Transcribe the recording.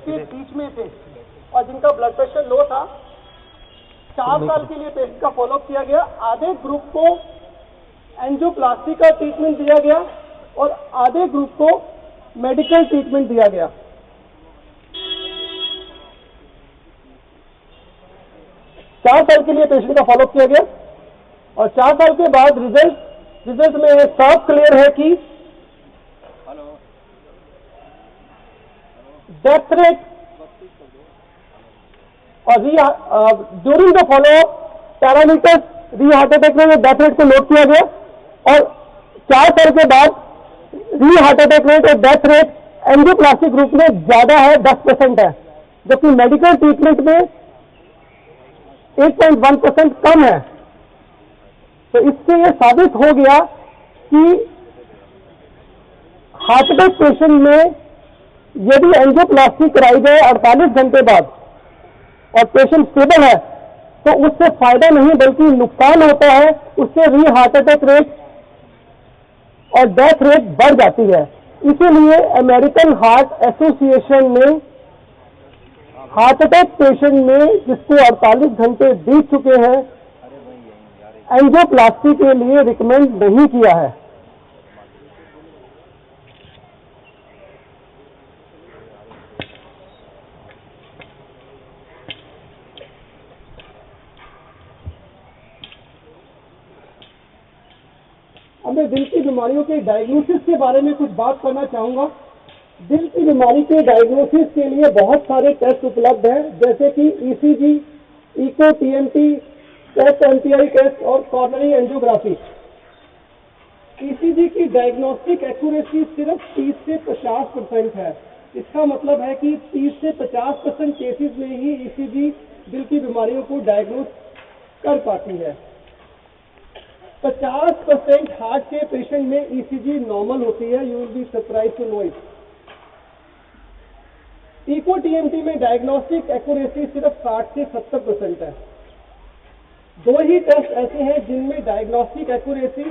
के बीच में थे और जिनका ब्लड प्रेशर लो था, 4 साल के लिए पेशेंट का फॉलोअप किया गया। आधे ग्रुप को एंजियोप्लास्टी का ट्रीटमेंट दिया गया और आधे ग्रुप को मेडिकल ट्रीटमेंट दिया गया। चार साल के लिए पेशेंट का फॉलोअप किया गया और 4 साल के बाद रिजल्ट में साफ क्लियर है कि डेथ रेट और ड्यूरिंग द फॉलोअप पैरामीटर्स री हार्ट अटैक में डेथ रेट को नोट किया गया और 4 साल के बाद री हार्ट अटैक रेट और डेथ रेट एंजियोप्लास्टी ग्रुप में ज्यादा है, 10% है, जबकि मेडिकल ट्रीटमेंट में 8.1% कम है। तो इससे यह साबित हो गया कि हार्ट अटैक पेशेंट में यदि एंजियोप्लास्टी कराई जाए 48 घंटे बाद और पेशेंट स्टेबल है तो उससे फायदा नहीं बल्कि नुकसान होता है। उससे री हार्ट अटैक रेट और डेथ रेट बढ़ जाती है। इसीलिए अमेरिकन हार्ट एसोसिएशन ने हार्ट अटैक पेशेंट में जिसको 48 घंटे बीत चुके हैं एंजियोप्लास्टी के लिए रिकमेंड नहीं किया है। अब मैं दिल की बीमारियों के डायग्नोसिस के बारे में कुछ बात करना चाहूंगा। दिल की बीमारी के डायग्नोसिस के लिए बहुत सारे टेस्ट उपलब्ध हैं, जैसे कि ECG, echo, TMT test, MPI test और कॉर्नरी एंजियोग्राफी। ईसीजी की डायग्नोस्टिक एक्यूरेसी सिर्फ 30 से 50% है। इसका मतलब है कि 30 से 50% केसेस में ही ईसीजी दिल की बीमारियों को डायग्नोस कर पाती है। 50% हार्ट के पेशेंट में ईसीजी नॉर्मल होती है। You will be surprise to know it. Echo TMT में डायग्नोस्टिक एक्यूरेसी सिर्फ 60 से 70% है। 2 ही टेस्ट ऐसे हैं जिनमें डायग्नोस्टिक एक्यूरेसी